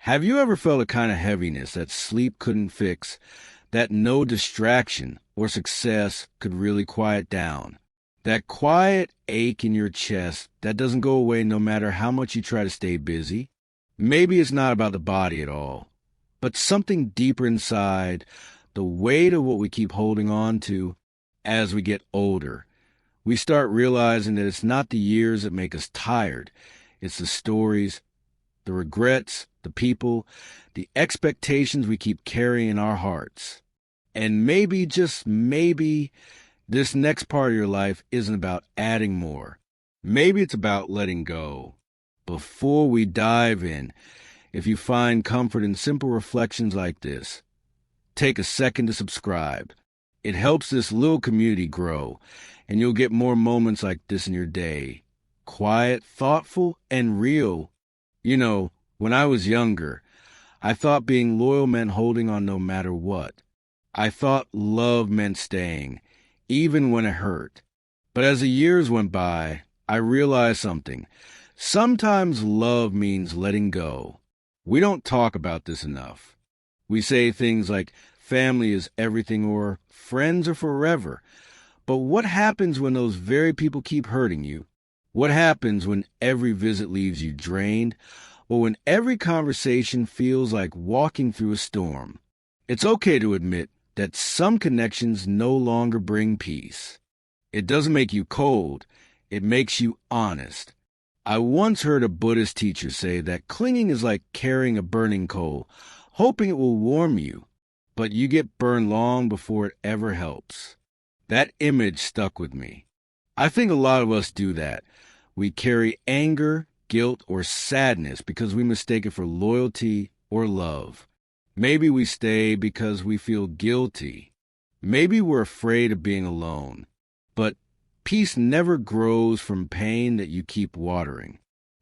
Have you ever felt a kind of heaviness that sleep couldn't fix, that no distraction or success could really quiet down? That quiet ache in your chest that doesn't go away no matter how much you try to stay busy? Maybe it's not about the body at all, but something deeper inside, the weight of what we keep holding on to as we get older. We start realizing that it's not the years that make us tired. It's the stories, the regrets, the people, the expectations we keep carrying in our hearts. And maybe, just maybe, this next part of your life isn't about adding more. Maybe it's about letting go. Before we dive in, if you find comfort in simple reflections like this, take a second to subscribe. It helps this little community grow, and you'll get more moments like this in your day. Quiet, thoughtful, and real. You know, when I was younger, I thought being loyal meant holding on no matter what. I thought love meant staying, even when it hurt. But as the years went by, I realized something. Sometimes love means letting go. We don't talk about this enough. We say things like family is everything or friends are forever. But what happens when those very people keep hurting you? What happens when every visit leaves you drained, or when every conversation feels like walking through a storm? It's okay to admit that some connections no longer bring peace. It doesn't make you cold. It makes you honest. I once heard a Buddhist teacher say that clinging is like carrying a burning coal, hoping it will warm you, but you get burned long before it ever helps. That image stuck with me. I think a lot of us do that. We carry anger, guilt, or sadness because we mistake it for loyalty or love. Maybe we stay because we feel guilty. Maybe we're afraid of being alone. But peace never grows from pain that you keep watering.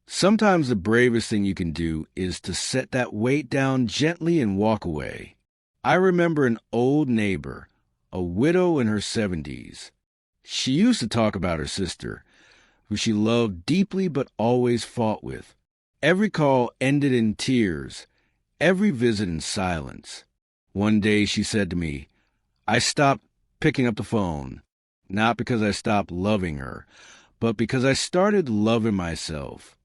Sometimes the bravest thing you can do is to set that weight down gently and walk away. I remember an old neighbor, a widow in her 70s. She used to talk about her sister, who she loved deeply but always fought with. Every call ended in tears, every visit in silence. One day she said to me, "I stopped picking up the phone. Not because I stopped loving her, but because I started loving myself."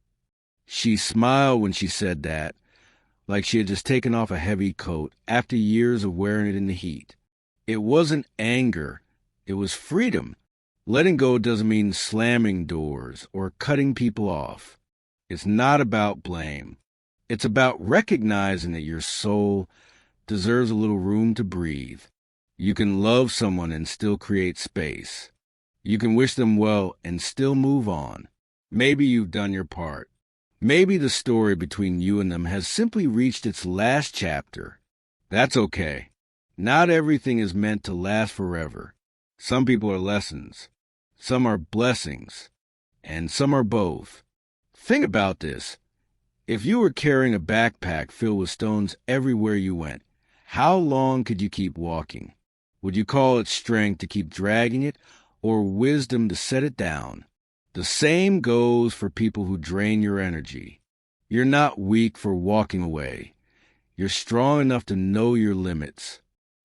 She smiled when she said that, like she had just taken off a heavy coat after years of wearing it in the heat. It wasn't anger, it was freedom. Letting go doesn't mean slamming doors or cutting people off. It's not about blame. It's about recognizing that your soul deserves a little room to breathe. You can love someone and still create space. You can wish them well and still move on. Maybe you've done your part. Maybe the story between you and them has simply reached its last chapter. That's okay. Not everything is meant to last forever. Some people are lessons. Some are blessings. And some are both. Think about this. If you were carrying a backpack filled with stones everywhere you went, how long could you keep walking? Would you call it strength to keep dragging it, or wisdom to set it down? The same goes for people who drain your energy. You're not weak for walking away. You're strong enough to know your limits.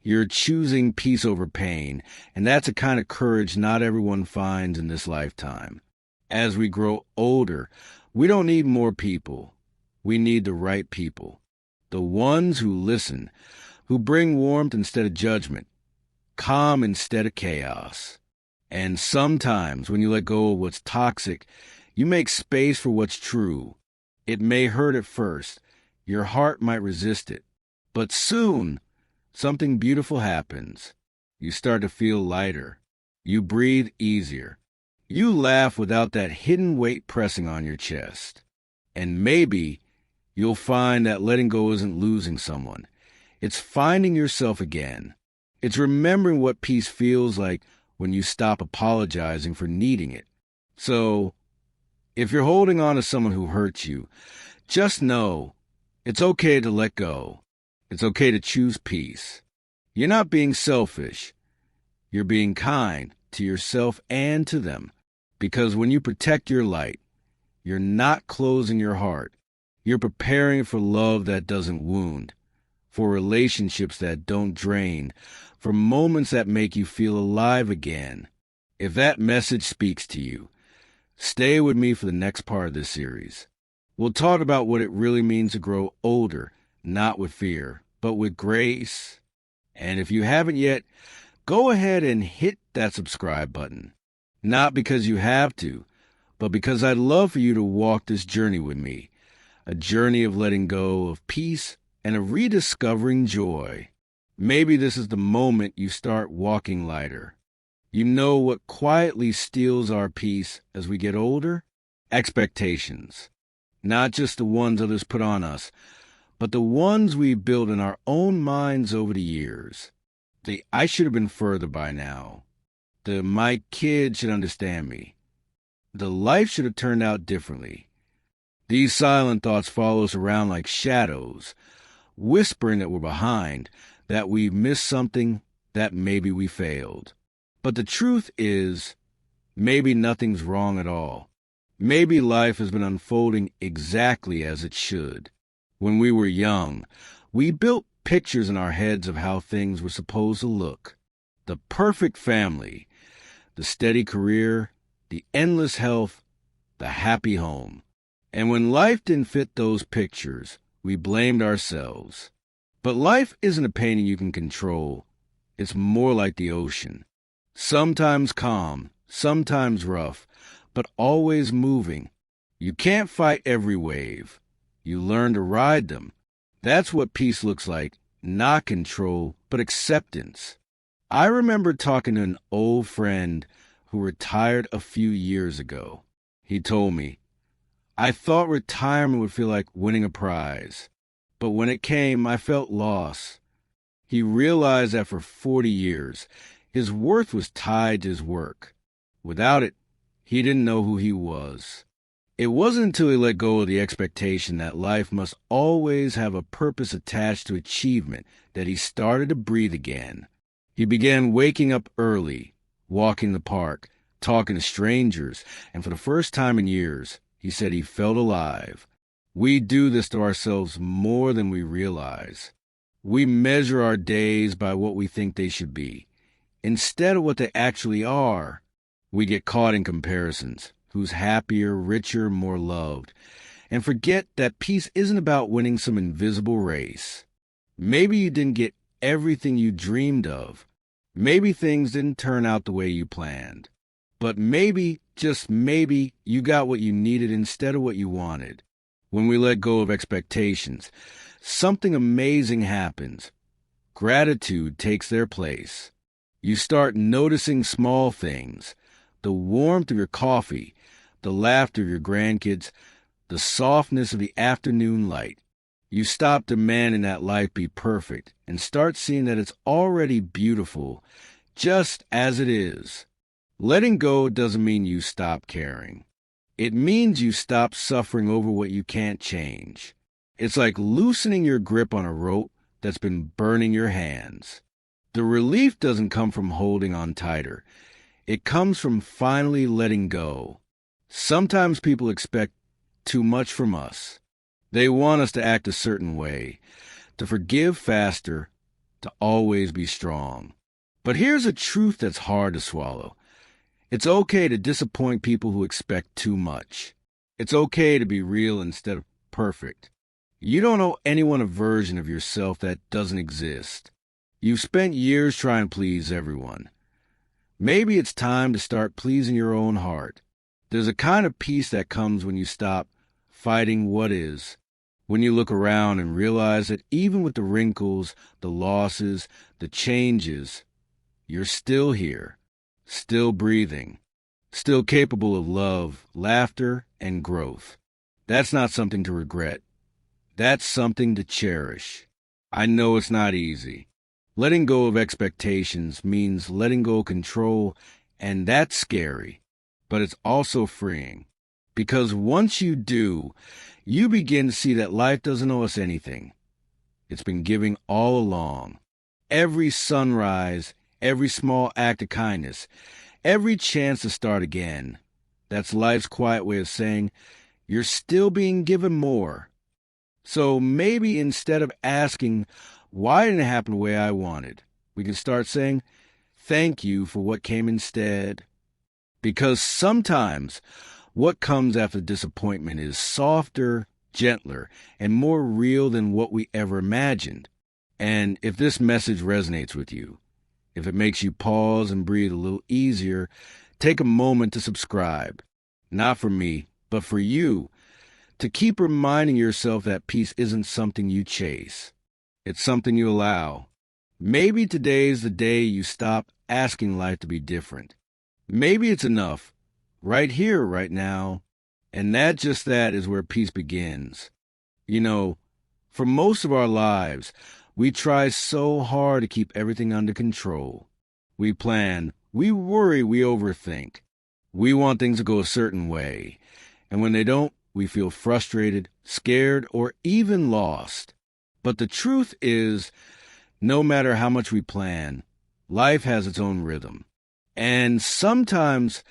You're choosing peace over pain, and that's a kind of courage not everyone finds in this lifetime. As we grow older, we don't need more people. We need the right people. The ones who listen, who bring warmth instead of judgment, calm instead of chaos. And sometimes when you let go of what's toxic, you make space for what's true. It may hurt at first. Your heart might resist it. But soon, something beautiful happens. You start to feel lighter. You breathe easier. You laugh without that hidden weight pressing on your chest. And maybe you'll find that letting go isn't losing someone. It's finding yourself again. It's remembering what peace feels like when you stop apologizing for needing it. So, if you're holding on to someone who hurts you, just know it's okay to let go. It's okay to choose peace. You're not being selfish. You're being kind to yourself and to them. Because when you protect your light, you're not closing your heart. You're preparing for love that doesn't wound, for relationships that don't drain, for moments that make you feel alive again. If that message speaks to you, stay with me for the next part of this series. We'll talk about what it really means to grow older, not with fear, but with grace. And if you haven't yet, go ahead and hit that subscribe button. Not because you have to, but because I'd love for you to walk this journey with me. A journey of letting go of peace and of rediscovering joy. Maybe this is the moment you start walking lighter. You know what quietly steals our peace as we get older? Expectations. Not just the ones others put on us, but the ones we build in our own minds over the years. The I should have been further by now. The my kid should understand me. The life should have turned out differently. These silent thoughts follow us around like shadows, whispering that we're behind, that we've missed something, that maybe we failed. But the truth is, maybe nothing's wrong at all. Maybe life has been unfolding exactly as it should. When we were young, we built pictures in our heads of how things were supposed to look. The perfect family, the steady career, the endless health, the happy home. And when life didn't fit those pictures, we blamed ourselves. But life isn't a painting you can control. It's more like the ocean. Sometimes calm, sometimes rough, but always moving. You can't fight every wave. You learn to ride them. That's what peace looks like, not control, but acceptance. I remember talking to an old friend who retired a few years ago. He told me, I thought retirement would feel like winning a prize, but when it came, I felt lost. He realized that for 40 years, his worth was tied to his work. Without it, he didn't know who he was. It wasn't until he let go of the expectation that life must always have a purpose attached to achievement that he started to breathe again. He began waking up early, walking the park, talking to strangers, and for the first time in years, he said he felt alive. We do this to ourselves more than we realize. We measure our days by what we think they should be, instead of what they actually are. We get caught in comparisons, who's happier, richer, more loved, and forget that peace isn't about winning some invisible race. Maybe you didn't get everything you dreamed of. Maybe things didn't turn out the way you planned. But maybe, just maybe, you got what you needed instead of what you wanted. When we let go of expectations, something amazing happens. Gratitude takes their place. You start noticing small things, the warmth of your coffee, the laughter of your grandkids, the softness of the afternoon light. You stop demanding that life be perfect and start seeing that it's already beautiful, just as it is. Letting go doesn't mean you stop caring. It means you stop suffering over what you can't change. It's like loosening your grip on a rope that's been burning your hands. The relief doesn't come from holding on tighter. It comes from finally letting go. Sometimes people expect too much from us. They want us to act a certain way, to forgive faster, to always be strong. But here's a truth that's hard to swallow. It's okay to disappoint people who expect too much. It's okay to be real instead of perfect. You don't owe anyone a version of yourself that doesn't exist. You've spent years trying to please everyone. Maybe it's time to start pleasing your own heart. There's a kind of peace that comes when you stop fighting what is, when you look around and realize that even with the wrinkles, the losses, the changes, you're still here, still breathing, still capable of love, laughter, and growth. That's not something to regret. That's something to cherish. I know it's not easy. Letting go of expectations means letting go of control, and that's scary, but it's also freeing. Because once you do, you begin to see that life doesn't owe us anything. It's been giving all along. Every sunrise, every small act of kindness, every chance to start again. That's life's quiet way of saying, you're still being given more. So maybe instead of asking, why didn't it happen the way I wanted, we can start saying, thank you for what came instead. Because sometimes what comes after disappointment is softer, gentler, and more real than what we ever imagined. And if this message resonates with you, if it makes you pause and breathe a little easier, take a moment to subscribe. Not for me, but for you, to keep reminding yourself that peace isn't something you chase. It's something you allow. Maybe today's the day you stop asking life to be different. Maybe it's enough, right here, right now. And that is where peace begins. You know, for most of our lives, we try so hard to keep everything under control. We plan, we worry, we overthink. We want things to go a certain way. And when they don't, we feel frustrated, scared, or even lost. But the truth is, no matter how much we plan, life has its own rhythm. And sometimes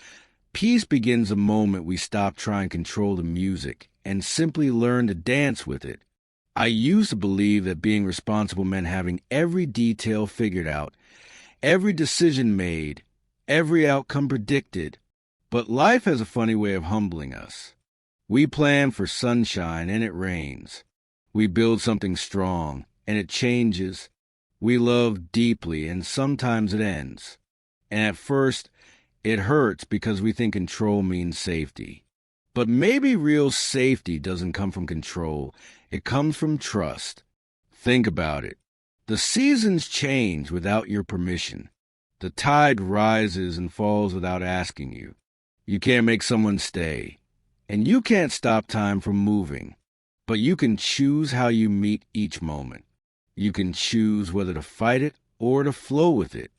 peace begins the moment we stop trying to control the music and simply learn to dance with it. I used to believe that being responsible meant having every detail figured out, every decision made, every outcome predicted. But life has a funny way of humbling us. We plan for sunshine and it rains. We build something strong and it changes. We love deeply and sometimes it ends. And at first, it hurts because we think control means safety. But maybe real safety doesn't come from control. It comes from trust. Think about it. The seasons change without your permission. The tide rises and falls without asking you. You can't make someone stay. And you can't stop time from moving. But you can choose how you meet each moment. You can choose whether to fight it or to flow with it.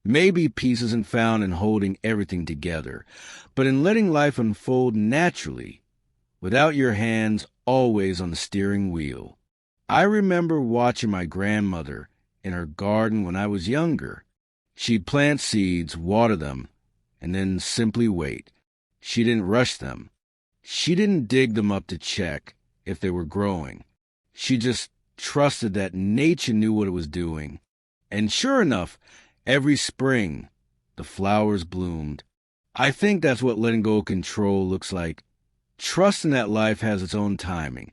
Maybe peace isn't found in holding everything together, but in letting life unfold naturally, without your hands always on the steering wheel. I remember watching my grandmother in her garden when I was younger. She'd plant seeds, water them, and then simply wait. She didn't rush them. She didn't dig them up to check if they were growing. She just trusted that nature knew what it was doing. And sure enough, every spring, the flowers bloomed. I think that's what letting go of control looks like. Trusting that life has its own timing,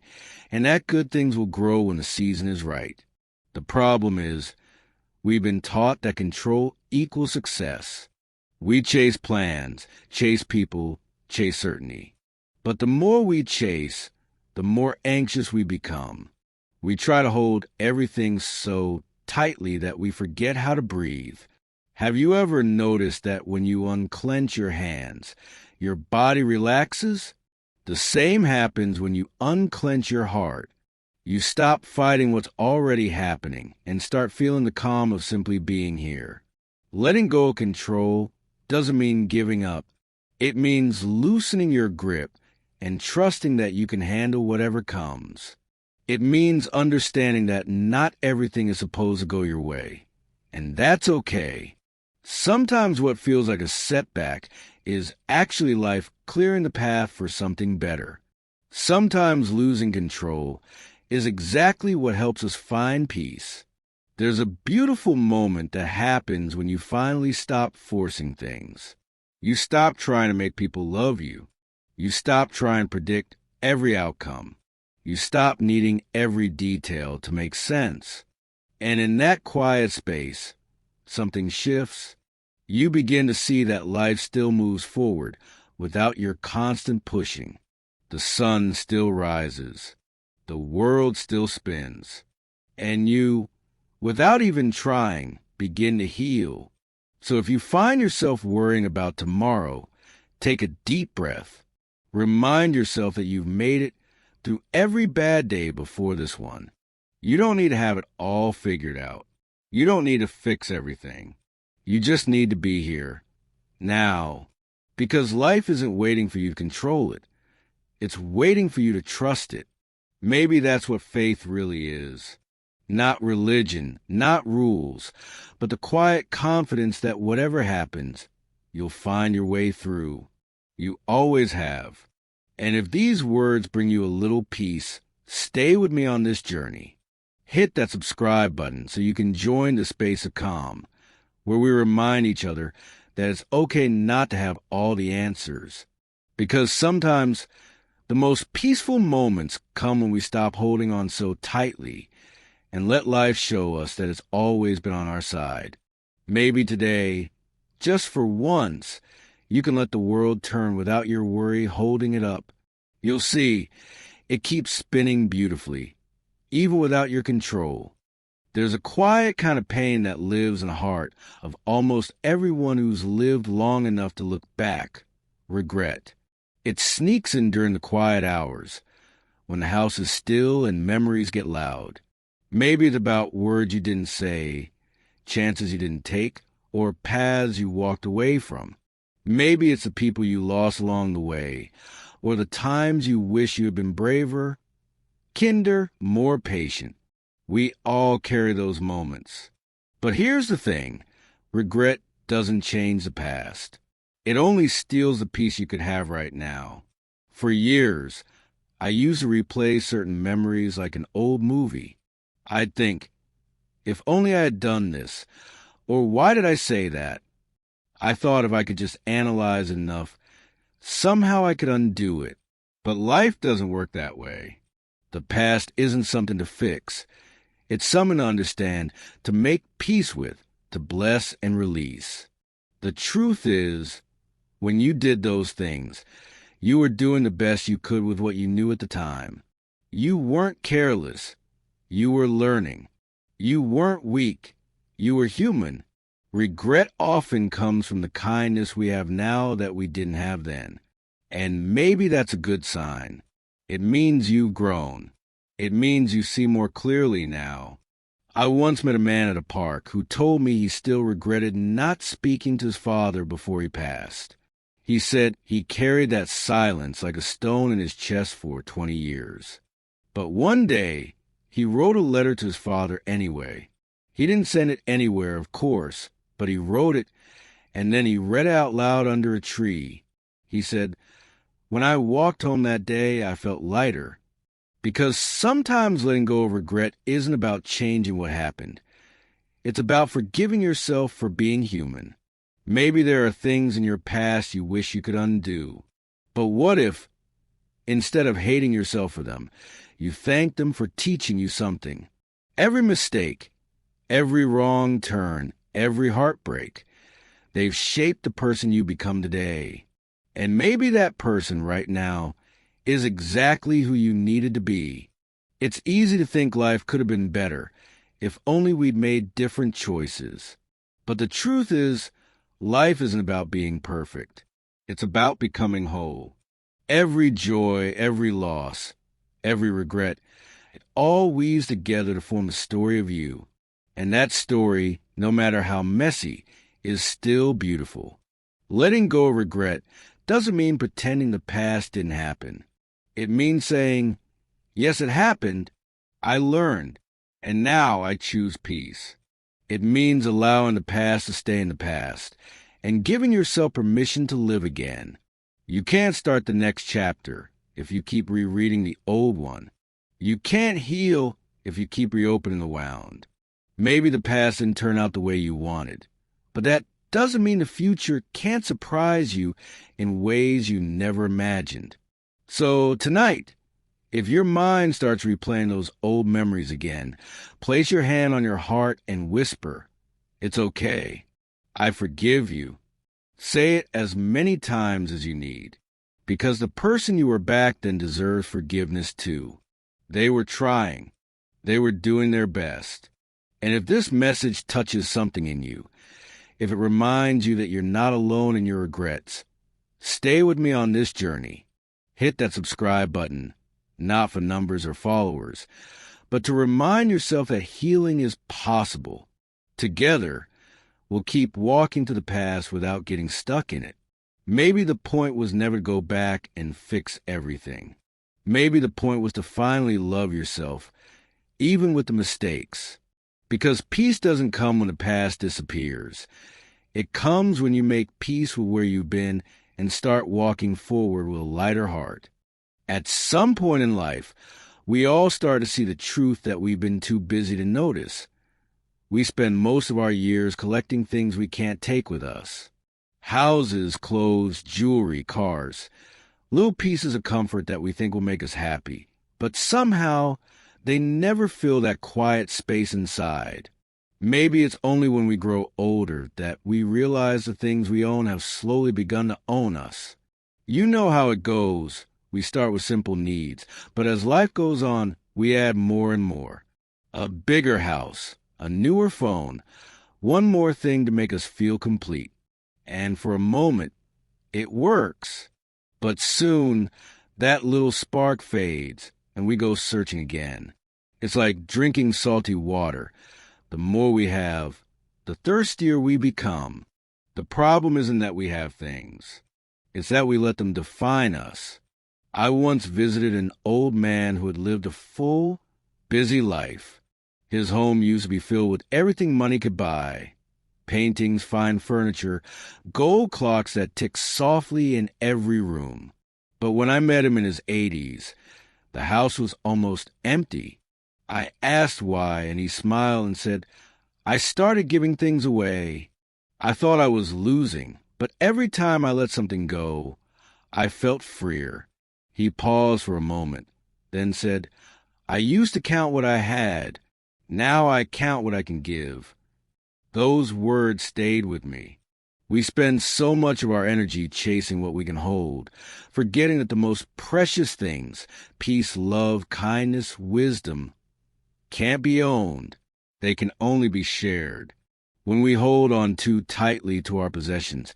and that good things will grow when the season is right. The problem is, we've been taught that control equals success. We chase plans, chase people, chase certainty. But the more we chase, the more anxious we become. We try to hold everything so tightly that we forget how to breathe. Have you ever noticed that when you unclench your hands, your body relaxes? The same happens when you unclench your heart. You stop fighting what's already happening and start feeling the calm of simply being here. Letting go of control doesn't mean giving up. It means loosening your grip and trusting that you can handle whatever comes. It means understanding that not everything is supposed to go your way, and that's okay. Sometimes what feels like a setback is actually life clearing the path for something better. Sometimes losing control is exactly what helps us find peace. There's a beautiful moment that happens when you finally stop forcing things. You stop trying to make people love you. You stop trying to predict every outcome. You stop needing every detail to make sense. And in that quiet space, something shifts. You begin to see that life still moves forward without your constant pushing. The sun still rises. The world still spins. And you, without even trying, begin to heal. So if you find yourself worrying about tomorrow, take a deep breath. Remind yourself that you've made it through every bad day before this one. You don't need to have it all figured out. You don't need to fix everything. You just need to be here, now. Because life isn't waiting for you to control it. It's waiting for you to trust it. Maybe that's what faith really is. Not religion, not rules, but the quiet confidence that whatever happens, you'll find your way through. You always have. And if these words bring you a little peace, Stay with me on this journey. Hit that subscribe button so you can join the space of calm, where we remind each other that it's okay not to have all the answers. Because sometimes the most peaceful moments come when we stop holding on so tightly and let life show us that it's always been on our side. Maybe today, just for once, you can let the world turn without your worry holding it up. You'll see, it keeps spinning beautifully, even without your control. There's a quiet kind of pain that lives in the heart of almost everyone who's lived long enough to look back, regret. It sneaks in during the quiet hours, when the house is still and memories get loud. Maybe it's about words you didn't say, chances you didn't take, or paths you walked away from. Maybe it's the people you lost along the way, or the times you wish you had been braver, kinder, more patient. We all carry those moments. But here's the thing, regret doesn't change the past. It only steals the peace you could have right now. For years, I used to replay certain memories like an old movie. I'd think, if only I had done this, or why did I say that? I thought if I could just analyze enough, somehow I could undo it. But life doesn't work that way. The past isn't something to fix. It's something to understand, to make peace with, to bless and release. The truth is, when you did those things, you were doing the best you could with what you knew at the time. You weren't careless. You were learning. You weren't weak. You were human. Regret often comes from the kindness we have now that we didn't have then. And maybe that's a good sign. It means you've grown. It means you see more clearly now. I once met a man at a park who told me he still regretted not speaking to his father before he passed. He said he carried that silence like a stone in his chest for 20 years. But one day, he wrote a letter to his father anyway. He didn't send it anywhere, of course, but he wrote it, and then he read it out loud under a tree. He said, "When I walked home that day, I felt lighter." Because sometimes letting go of regret isn't about changing what happened. It's about forgiving yourself for being human. Maybe there are things in your past you wish you could undo. But what if, instead of hating yourself for them, you thanked them for teaching you something? Every mistake, every wrong turn, every heartbreak, they've shaped the person you become today. And maybe that person right now is exactly who you needed to be. It's easy to think life could have been better if only we'd made different choices. But the truth is, life isn't about being perfect. It's about becoming whole. Every joy, every loss, every regret, it all weaves together to form a story of you. And that story, no matter how messy, is still beautiful. Letting go of regret doesn't mean pretending the past didn't happen. It means saying, yes, it happened, I learned, and now I choose peace. It means allowing the past to stay in the past and giving yourself permission to live again. You can't start the next chapter if you keep rereading the old one. You can't heal if you keep reopening the wound. Maybe the past didn't turn out the way you wanted, but that doesn't mean the future can't surprise you in ways you never imagined. So tonight, if your mind starts replaying those old memories again, place your hand on your heart and whisper, "It's okay. I forgive you." Say it as many times as you need, because the person you were back then deserves forgiveness too. They were trying. They were doing their best. And if this message touches something in you, if it reminds you that you're not alone in your regrets, stay with me on this journey. Hit that subscribe button, not for numbers or followers, but to remind yourself that healing is possible. Together, we'll keep walking to the past without getting stuck in it. Maybe the point was never to go back and fix everything. Maybe the point was to finally love yourself, even with the mistakes. Because peace doesn't come when the past disappears. It comes when you make peace with where you've been and start walking forward with a lighter heart. At some point in life, We all start to see the truth that we've been too busy to notice. We spend most of our years collecting things we can't take with us. Houses, clothes, jewelry, cars. Little pieces of comfort that we think will make us happy. But somehow, they never fill that quiet space inside. Maybe it's only when we grow older that we realize the things we own have slowly begun to own us. You know how it goes. We start with simple needs, but as life goes on, we add more and more. A bigger house, a newer phone, one more thing to make us feel complete. And for a moment, it works. But soon, that little spark fades, and we go searching again. It's like drinking salty water. The more we have, the thirstier we become. The problem isn't that we have things. It's that we let them define us. I once visited an old man who had lived a full, busy life. His home used to be filled with everything money could buy. Paintings, fine furniture, gold clocks that ticked softly in every room. But when I met him in his 80s, the house was almost empty. I asked why, and he smiled and said, "I started giving things away. I thought I was losing, but every time I let something go, I felt freer." He paused for a moment, then said, "I used to count what I had. Now I count what I can give." Those words stayed with me. We spend so much of our energy chasing what we can hold, forgetting that the most precious things, peace, love, kindness, wisdom, can't be owned. They can only be shared. When we hold on too tightly to our possessions,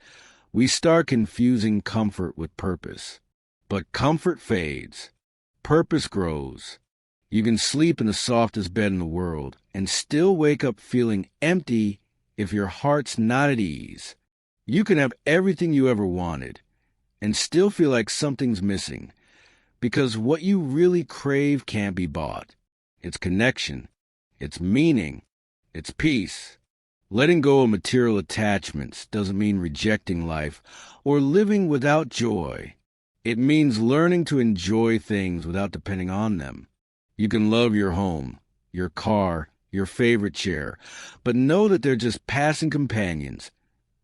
we start confusing comfort with purpose. But comfort fades. Purpose grows. You can sleep in the softest bed in the world and still wake up feeling empty if your heart's not at ease. You can have everything you ever wanted and still feel like something's missing, because what you really crave can't be bought. It's connection, it's meaning, it's peace. Letting go of material attachments doesn't mean rejecting life or living without joy. It means learning to enjoy things without depending on them. You can love your home, your car, your favorite chair, but know that they're just passing companions,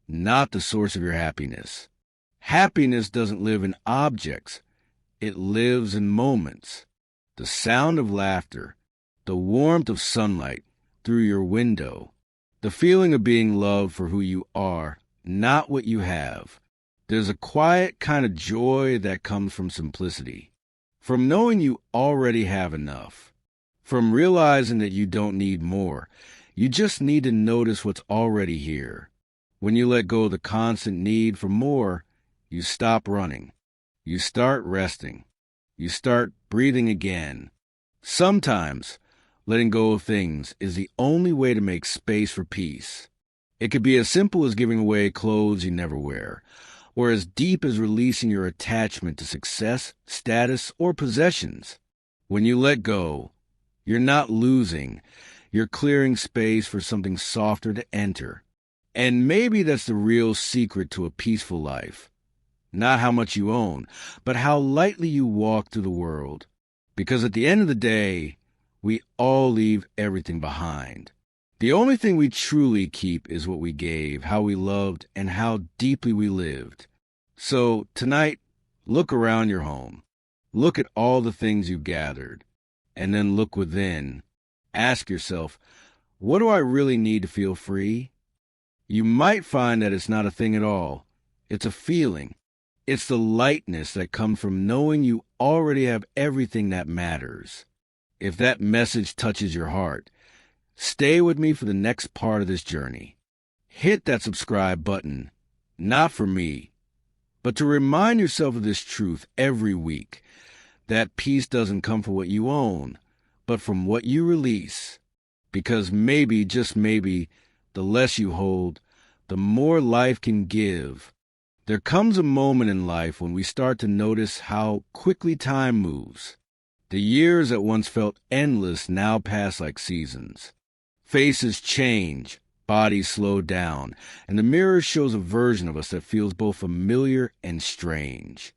not the source of your happiness. Happiness doesn't live in objects. It lives in moments. The sound of laughter, the warmth of sunlight through your window, the feeling of being loved for who you are, not what you have. There's a quiet kind of joy that comes from simplicity, from knowing you already have enough, from realizing that you don't need more. You just need to notice what's already here. When you let go of the constant need for more, you stop running. You start resting. You start breathing again. Sometimes, letting go of things is the only way to make space for peace. It could be as simple as giving away clothes you never wear, or as deep as releasing your attachment to success, status, or possessions. When you let go, you're not losing. You're clearing space for something softer to enter. And maybe that's the real secret to a peaceful life. Not how much you own, but how lightly you walk through the world. Because at the end of the day, we all leave everything behind. The only thing we truly keep is what we gave, how we loved, and how deeply we lived. So tonight, look around your home. Look at all the things you've gathered. And then look within. Ask yourself, what do I really need to feel free? You might find that it's not a thing at all. It's a feeling. It's the lightness that comes from knowing you already have everything that matters. If that message touches your heart, stay with me for the next part of this journey. Hit that subscribe button, not for me, but to remind yourself of this truth every week. That peace doesn't come from what you own, but from what you release. Because maybe, just maybe, the less you hold, the more life can give. There comes a moment in life when we start to notice how quickly time moves. The years that once felt endless now pass like seasons. Faces change, bodies slow down, and the mirror shows a version of us that feels both familiar and strange.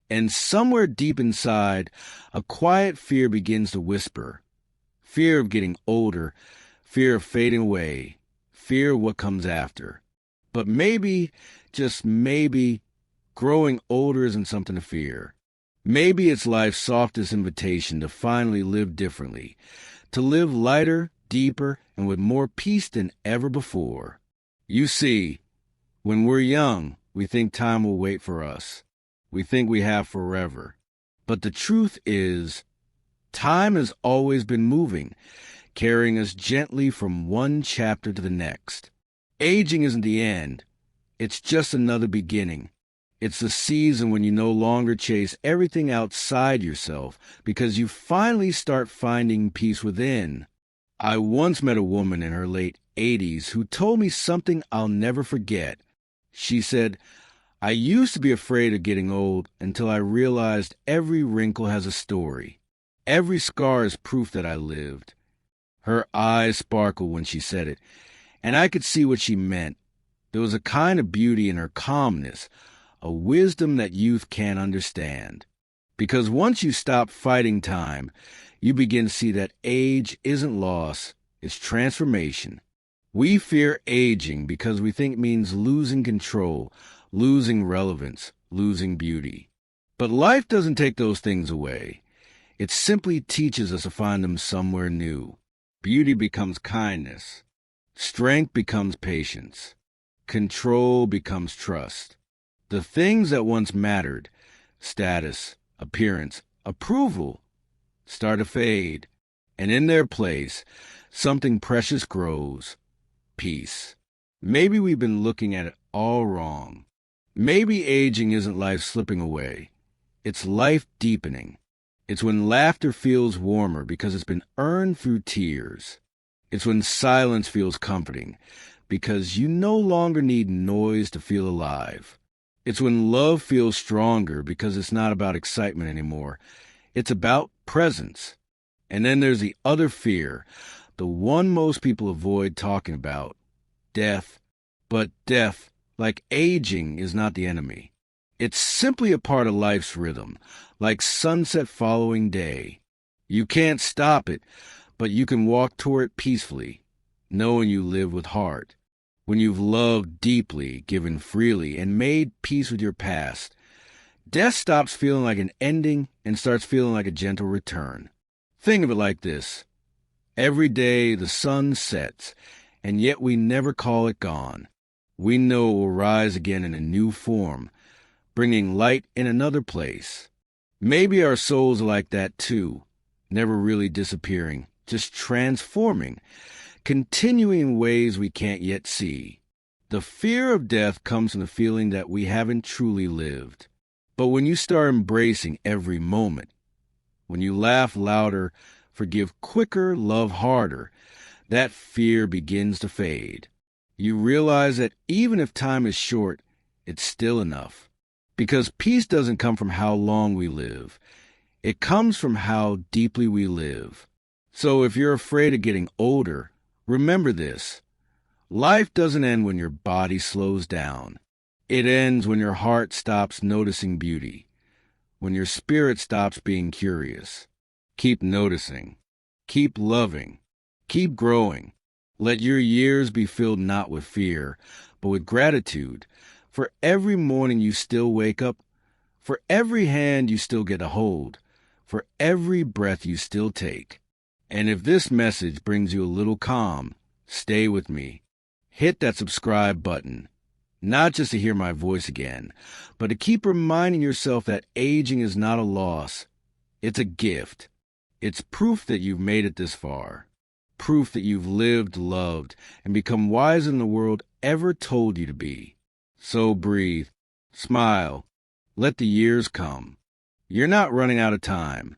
And somewhere deep inside, a quiet fear begins to whisper. Fear of getting older, fear of fading away, fear of what comes after. But maybe, just maybe, growing older isn't something to fear. Maybe it's life's softest invitation to finally live differently, to live lighter, deeper, and with more peace than ever before. You see, when we're young, we think time will wait for us. We think we have forever. But the truth is, time has always been moving, carrying us gently from one chapter to the next. Aging isn't the end. It's just another beginning. It's the season when you no longer chase everything outside yourself because you finally start finding peace within. I once met a woman in her late 80s who told me something I'll never forget. She said, "I used to be afraid of getting old until I realized every wrinkle has a story. Every scar is proof that I lived." Her eyes sparkled when she said it, and I could see what she meant. There was a kind of beauty in her calmness, a wisdom that youth can't understand. Because once you stop fighting time, you begin to see that age isn't loss, it's transformation. We fear aging because we think it means losing control, losing relevance, losing beauty. But life doesn't take those things away. It simply teaches us to find them somewhere new. Beauty becomes kindness. Strength becomes patience. Control becomes trust. The things that once mattered, status, appearance, approval, start to fade. And in their place, something precious grows. Peace. Maybe we've been looking at it all wrong. Maybe aging isn't life slipping away. It's life deepening. It's when laughter feels warmer because it's been earned through tears. It's when silence feels comforting because you no longer need noise to feel alive. It's when love feels stronger because it's not about excitement anymore. It's about presence. And then there's the other fear, the one most people avoid talking about, death. But death, like aging, is not the enemy. It's simply a part of life's rhythm, like sunset following day. You can't stop it, but you can walk toward it peacefully, knowing you live with heart. When you've loved deeply, given freely, and made peace with your past, death stops feeling like an ending and starts feeling like a gentle return. Think of it like this. Every day the sun sets, and yet we never call it gone. We know it will rise again in a new form, bringing light in another place. Maybe our souls are like that too, never really disappearing, just transforming, continuing in ways we can't yet see. The fear of death comes from the feeling that we haven't truly lived. But when you start embracing every moment, when you laugh louder, forgive quicker, love harder, that fear begins to fade. You realize that even if time is short, it's still enough. Because peace doesn't come from how long we live. It comes from how deeply we live. So if you're afraid of getting older, remember this. Life doesn't end when your body slows down. It ends when your heart stops noticing beauty, when your spirit stops being curious. Keep noticing. Keep loving. Keep growing. Let your years be filled not with fear, but with gratitude for every morning you still wake up, for every hand you still get to hold, for every breath you still take. And if this message brings you a little calm, stay with me. Hit that subscribe button, not just to hear my voice again, but to keep reminding yourself that aging is not a loss. It's a gift. It's proof that you've made it this far. Proof that you've lived, loved, and become wiser than the world ever told you to be. So breathe, smile, let the years come. You're not running out of time.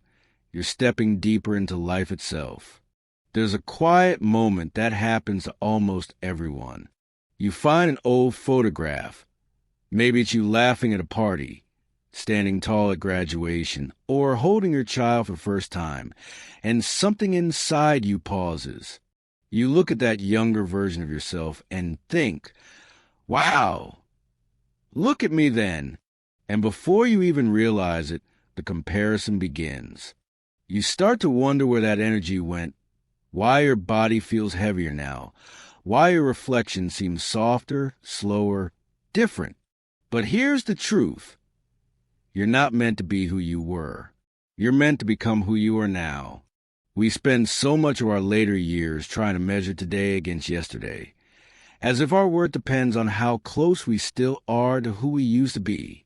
You're stepping deeper into life itself. There's a quiet moment that happens to almost everyone. You find an old photograph. Maybe it's you laughing at a party, standing tall at graduation, or holding your child for the first time, and something inside you pauses. You look at that younger version of yourself and think, wow, look at me then. And before you even realize it, the comparison begins. You start to wonder where that energy went, why your body feels heavier now, why your reflection seems softer, slower, different. But here's the truth. You're not meant to be who you were. You're meant to become who you are now. We spend so much of our later years trying to measure today against yesterday, as if our worth depends on how close we still are to who we used to be.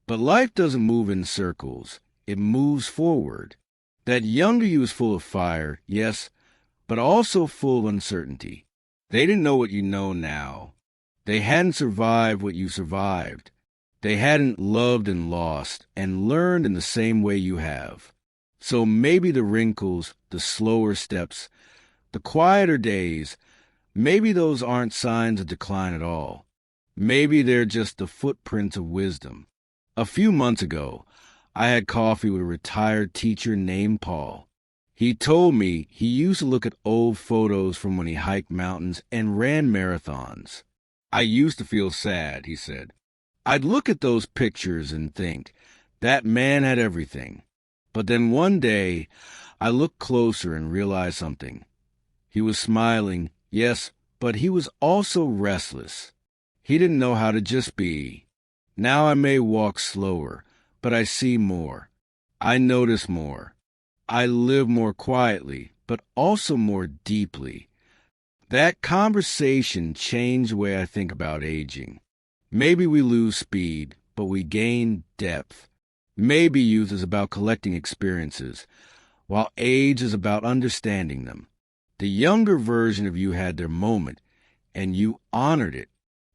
But life doesn't move in circles. It moves forward. That younger you is full of fire, yes, but also full of uncertainty. They didn't know what you know now. They hadn't survived what you survived. They hadn't loved and lost and learned in the same way you have. So maybe the wrinkles, the slower steps, the quieter days, maybe those aren't signs of decline at all. Maybe they're just the footprints of wisdom. A few months ago, I had coffee with a retired teacher named Paul. He told me he used to look at old photos from when he hiked mountains and ran marathons. I used to feel sad, he said. I'd look at those pictures and think, that man had everything. But then one day, I looked closer and realized something. He was smiling, yes, but he was also restless. He didn't know how to just be. Now I may walk slower, but I see more. I notice more. I live more quietly, but also more deeply. That conversation changed the way I think about aging. Maybe we lose speed, but we gain depth. Maybe youth is about collecting experiences, while age is about understanding them. The younger version of you had their moment, and you honored it.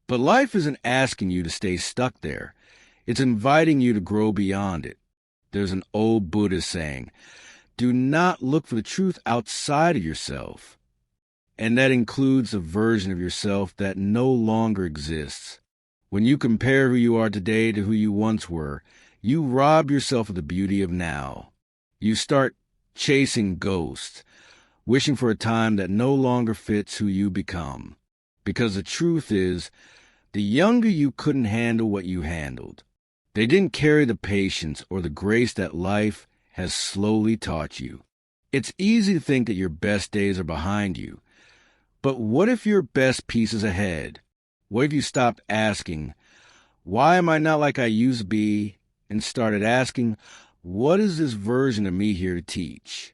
But life isn't asking you to stay stuck there. It's inviting you to grow beyond it. There's an old Buddhist saying, do not look for the truth outside of yourself. And that includes a version of yourself that no longer exists. When you compare who you are today to who you once were, you rob yourself of the beauty of now. You start chasing ghosts, wishing for a time that no longer fits who you become. Because the truth is, the younger you couldn't handle what you handled. They didn't carry the patience or the grace that life has slowly taught you. It's easy to think that your best days are behind you. But what if your best piece is ahead? What if you stopped asking, why am I not like I used to be, and started asking, what is this version of me here to teach?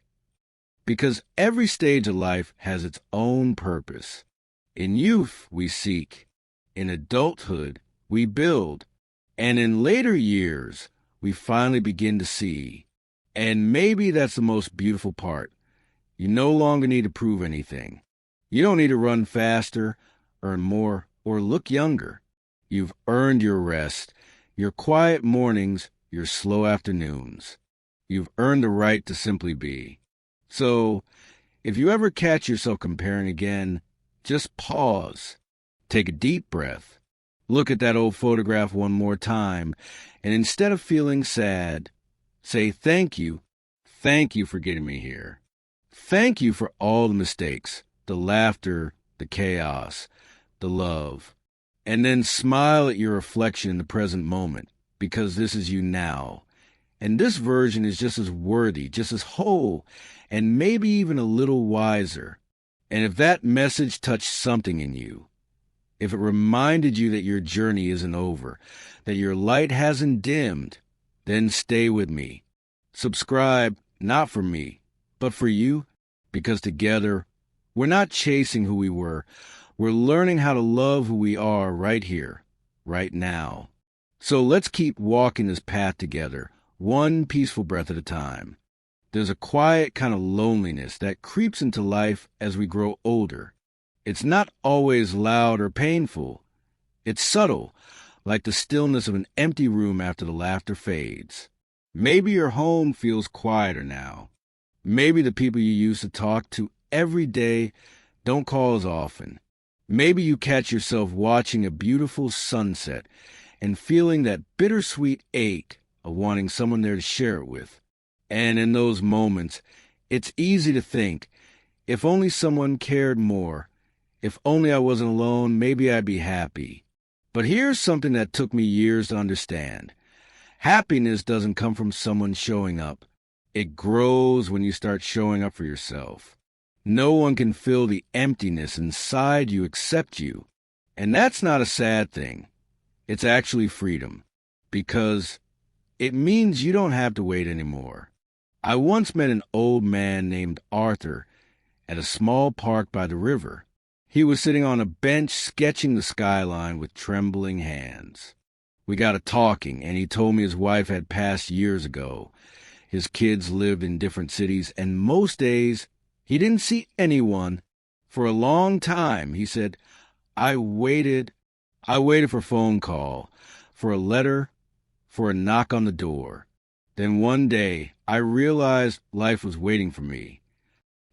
Because every stage of life has its own purpose. In youth, we seek. In adulthood, we build. And in later years, we finally begin to see. And maybe that's the most beautiful part. You no longer need to prove anything. You don't need to run faster, earn more, or look younger. You've earned your rest, your quiet mornings, your slow afternoons. You've earned the right to simply be. So, if you ever catch yourself comparing again, just pause. Take a deep breath. Look at that old photograph one more time, and instead of feeling sad, say thank you. Thank you for getting me here. Thank you for all the mistakes, the laughter, the chaos, the love. And then smile at your reflection in the present moment, because this is you now. And this version is just as worthy, just as whole, and maybe even a little wiser. And if that message touched something in you, if it reminded you that your journey isn't over, that your light hasn't dimmed, then stay with me. Subscribe, not for me, but for you, because together, we're not chasing who we were. We're learning how to love who we are right here, right now. So let's keep walking this path together, one peaceful breath at a time. There's a quiet kind of loneliness that creeps into life as we grow older. It's not always loud or painful. It's subtle, like the stillness of an empty room after the laughter fades. Maybe your home feels quieter now. Maybe the people you used to talk to every day don't call as often. Maybe you catch yourself watching a beautiful sunset and feeling that bittersweet ache of wanting someone there to share it with. And in those moments, it's easy to think, if only someone cared more, if only I wasn't alone, maybe I'd be happy. But here's something that took me years to understand. Happiness doesn't come from someone showing up. It grows when you start showing up for yourself. No one can fill the emptiness inside you except you. And that's not a sad thing. It's actually freedom, because it means you don't have to wait anymore. I once met an old man named Arthur at a small park by the river. He was sitting on a bench sketching the skyline with trembling hands. We got to talking, and he told me his wife had passed years ago. His kids lived in different cities, and most days he didn't see anyone. For a long time, he said, I waited for a phone call, for a letter, for a knock on the door. Then one day, I realized life was waiting for me.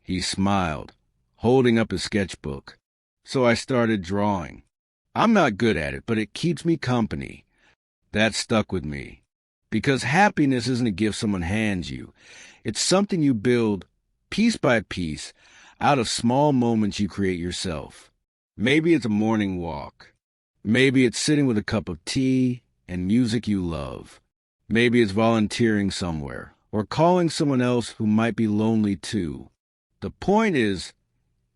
He smiled, holding up his sketchbook. So I started drawing. I'm not good at it, but it keeps me company. That stuck with me. Because happiness isn't a gift someone hands you. It's something you build piece by piece out of small moments you create yourself. Maybe it's a morning walk. Maybe it's sitting with a cup of tea and music you love. Maybe it's volunteering somewhere or calling someone else who might be lonely too. The point is,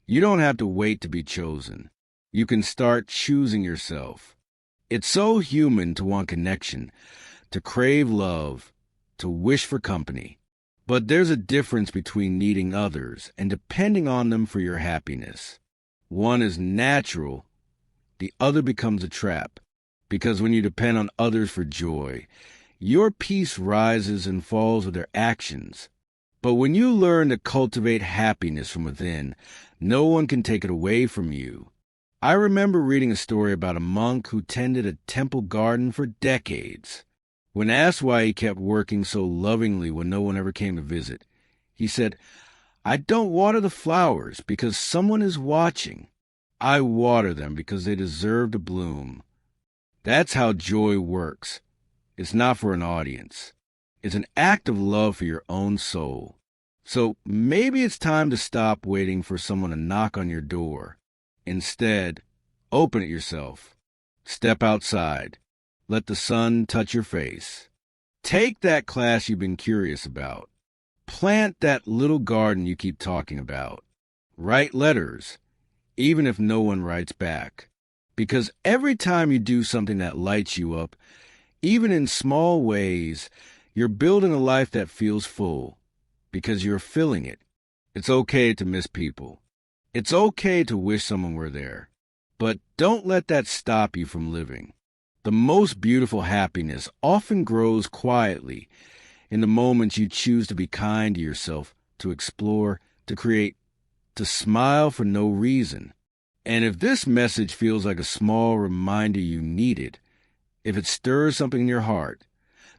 you don't have to wait to be chosen. You can start choosing yourself. It's so human to want connection, to crave love, to wish for company. But there's a difference between needing others and depending on them for your happiness. One is natural, the other becomes a trap. Because when you depend on others for joy, your peace rises and falls with their actions. But when you learn to cultivate happiness from within, no one can take it away from you. I remember reading a story about a monk who tended a temple garden for decades. When asked why he kept working so lovingly when no one ever came to visit, he said, I don't water the flowers because someone is watching. I water them because they deserve to bloom. That's how joy works. It's not for an audience. It's an act of love for your own soul. So maybe it's time to stop waiting for someone to knock on your door. Instead, open it yourself. Step outside. Let the sun touch your face. Take that class you've been curious about. Plant that little garden you keep talking about. Write letters, even if no one writes back. Because every time you do something that lights you up, even in small ways, you're building a life that feels full, because you're filling it. It's okay to miss people. It's okay to wish someone were there. But don't let that stop you from living. The most beautiful happiness often grows quietly in the moments you choose to be kind to yourself, to explore, to create, to smile for no reason. And if this message feels like a small reminder you needed, if it stirs something in your heart,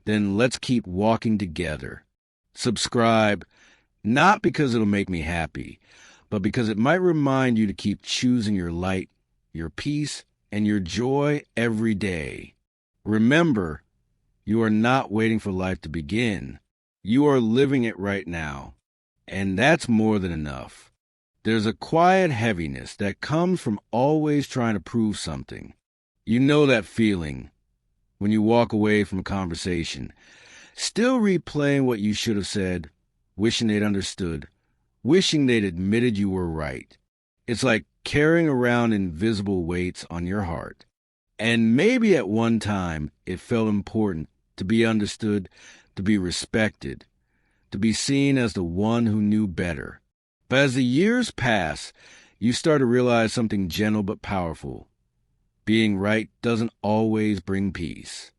then let's keep walking together. Subscribe, not because it'll make me happy, but because it might remind you to keep choosing your light, your peace, and your joy every day. Remember, you are not waiting for life to begin. You are living it right now. And that's more than enough. There's a quiet heaviness that comes from always trying to prove something. You know that feeling when you walk away from a conversation, still replaying what you should have said, wishing they'd understood, wishing they'd admitted you were right. It's like carrying around invisible weights on your heart. And maybe at one time it felt important to be understood, to be respected, to be seen as the one who knew better. But as the years pass, you start to realize something gentle but powerful. Being right doesn't always bring peace.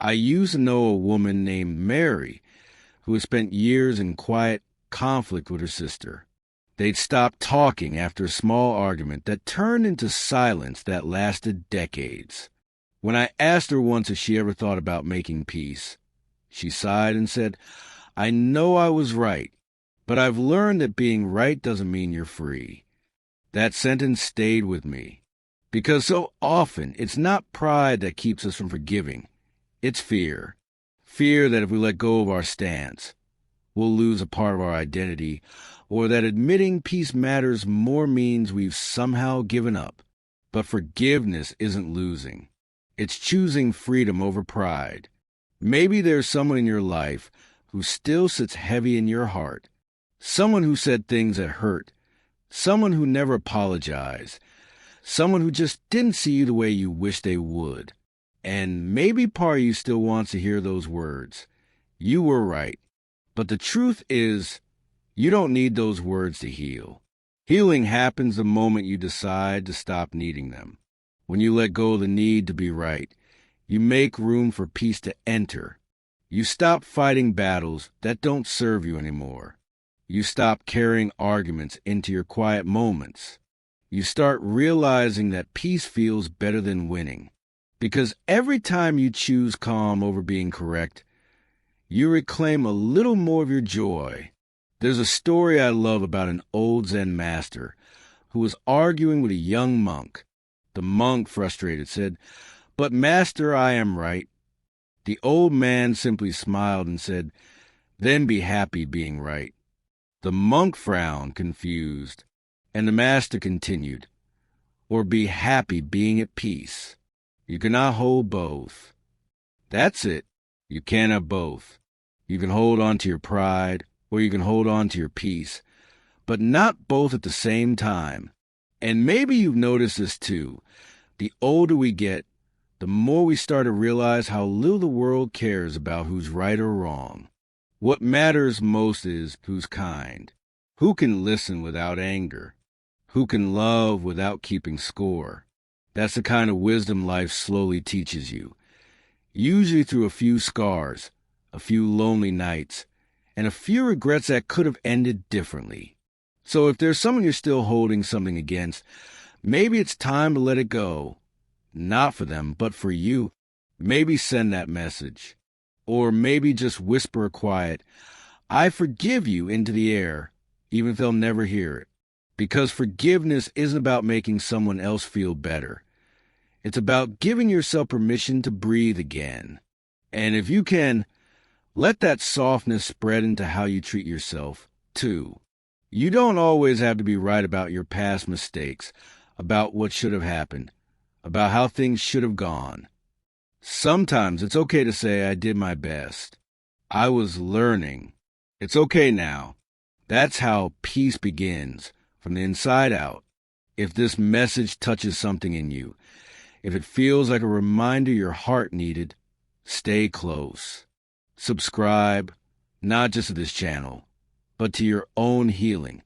I used to know a woman named Mary who had spent years in quiet conflict with her sister. They'd stopped talking after a small argument that turned into silence that lasted decades. When I asked her once if she ever thought about making peace, she sighed and said, I know I was right, but I've learned that being right doesn't mean you're free. That sentence stayed with me, because so often it's not pride that keeps us from forgiving. It's fear. Fear that if we let go of our stance, we'll lose a part of our identity, or that admitting peace matters more means we've somehow given up. But forgiveness isn't losing. It's choosing freedom over pride. Maybe there's someone in your life who still sits heavy in your heart, someone who said things that hurt, someone who never apologized, someone who just didn't see you the way you wish they would. And maybe part of you still wants to hear those words. You were right. But the truth is, you don't need those words to heal. Healing happens the moment you decide to stop needing them. When you let go of the need to be right, you make room for peace to enter. You stop fighting battles that don't serve you anymore. You stop carrying arguments into your quiet moments. You start realizing that peace feels better than winning. Because every time you choose calm over being correct, you reclaim a little more of your joy. There's a story I love about an old Zen master who was arguing with a young monk. The monk, frustrated, said, "But master, I am right." The old man simply smiled and said, "Then be happy being right." The monk frowned, confused, and the master continued, "Or be happy being at peace. You cannot hold both." That's it. You can't have both. You can hold on to your pride, or you can hold on to your peace, but not both at the same time. And maybe you've noticed this too. The older we get, the more we start to realize how little the world cares about who's right or wrong. What matters most is who's kind, who can listen without anger, who can love without keeping score. That's the kind of wisdom life slowly teaches you, usually through a few scars, a few lonely nights, and a few regrets that could have ended differently. So if there's someone you're still holding something against, maybe it's time to let it go. Not for them, but for you. Maybe send that message. Or maybe just whisper a quiet, "I forgive you," into the air, even if they'll never hear it. Because forgiveness isn't about making someone else feel better. It's about giving yourself permission to breathe again. And if you can, let that softness spread into how you treat yourself, too. You don't always have to be right about your past mistakes, about what should have happened, about how things should have gone. Sometimes it's okay to say, "I did my best. I was learning. It's okay now." That's how peace begins, from the inside out. If this message touches something in you, if it feels like a reminder your heart needed, stay close. Subscribe, not just to this channel, but to your own healing,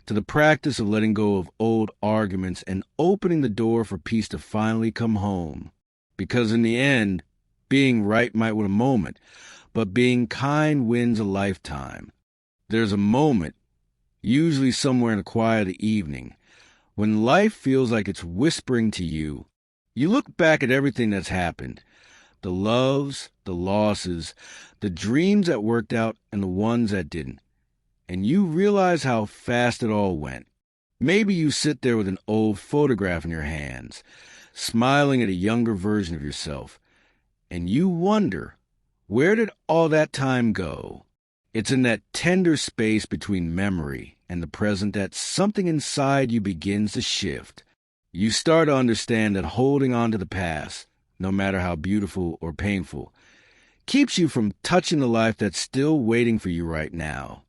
to the practice of letting go of old arguments and opening the door for peace to finally come home. Because in the end, being right might win a moment, but being kind wins a lifetime. There's a moment, usually somewhere in the quiet of the evening, when life feels like it's whispering to you. You look back at everything that's happened, the loves, the losses, the dreams that worked out and the ones that didn't, and you realize how fast it all went. Maybe you sit there with an old photograph in your hands, smiling at a younger version of yourself, and you wonder, where did all that time go? It's in that tender space between memory and the present that something inside you begins to shift. You start to understand that holding on to the past, no matter how beautiful or painful, keeps you from touching the life that's still waiting for you right now.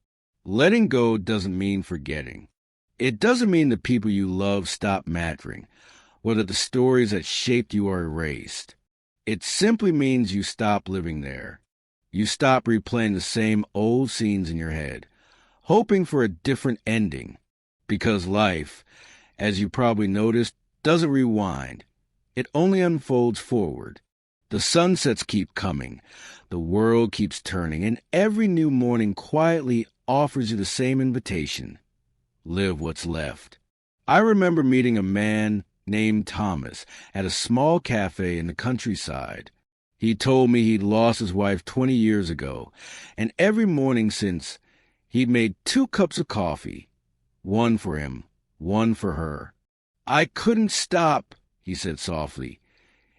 Letting go doesn't mean forgetting. It doesn't mean the people you love stop mattering, or that the stories that shaped you are erased. It simply means you stop living there. You stop replaying the same old scenes in your head, hoping for a different ending. Because life, as you probably noticed, doesn't rewind. It only unfolds forward. The sunsets keep coming, the world keeps turning, and every new morning quietly offers you the same invitation. Live what's left. I remember meeting a man named Thomas at a small cafe in the countryside. He told me he'd lost his wife 20 years ago, and every morning since, he'd made 2 cups of coffee, one for him, one for her. "I couldn't stop," he said softly.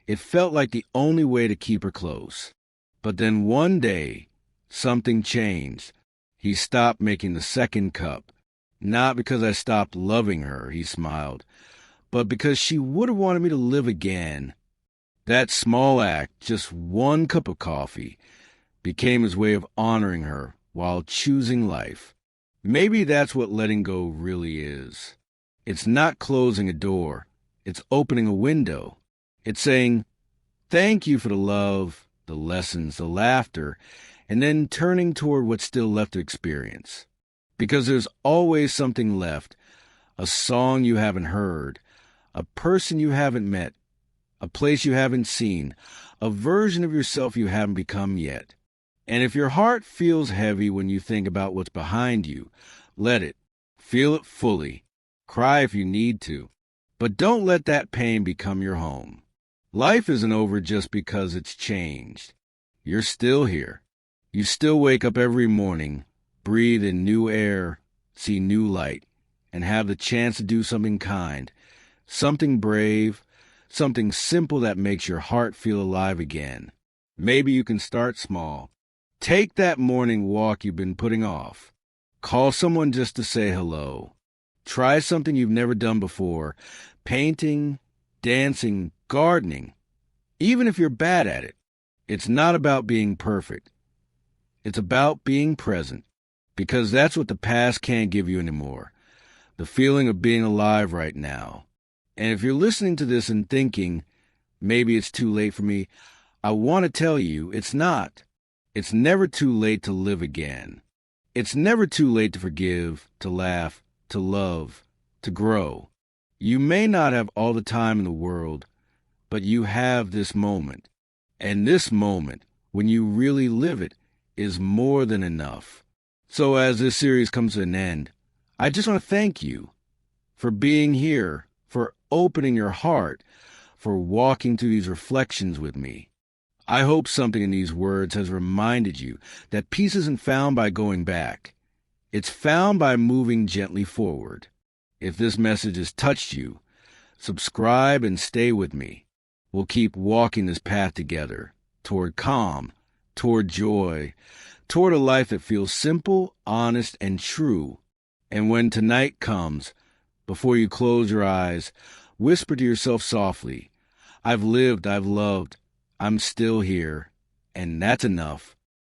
It felt like the only way to keep her close. But then one day, something changed. He stopped making the 2nd cup. "Not because I stopped loving her," he smiled, "but because she would have wanted me to live again." That small act, just one cup of coffee, became his way of honoring her while choosing life. Maybe that's what letting go really is. It's not closing a door. It's opening a window. It's saying, thank you for the love, the lessons, the laughter, and then turning toward what's still left to experience. Because there's always something left, a song you haven't heard, a person you haven't met, a place you haven't seen, a version of yourself you haven't become yet. And if your heart feels heavy when you think about what's behind you, let it. Feel it fully. Cry if you need to. But don't let that pain become your home. Life isn't over just because it's changed. You're still here. You still wake up every morning, breathe in new air, see new light, and have the chance to do something kind, something brave, something simple that makes your heart feel alive again. Maybe you can start small. Take that morning walk you've been putting off. Call someone just to say hello. Try something you've never done before, painting, dancing, gardening. Even if you're bad at it, it's not about being perfect. It's about being present, because that's what the past can't give you anymore. The feeling of being alive right now. And if you're listening to this and thinking, maybe it's too late for me, I want to tell you it's not. It's never too late to live again. It's never too late to forgive, to laugh, to love, to grow. You may not have all the time in the world, but you have this moment. And this moment, when you really live it, is more than enough. So as this series comes to an end, I just want to thank you for being here, for opening your heart, for walking through these reflections with me. I hope something in these words has reminded you that peace isn't found by going back. It's found by moving gently forward. If this message has touched you, subscribe and stay with me. We'll keep walking this path together, toward calm, toward joy, toward a life that feels simple, honest, and true. And when tonight comes, before you close your eyes, whisper to yourself softly, I've lived, I've loved, I'm still here, and that's enough.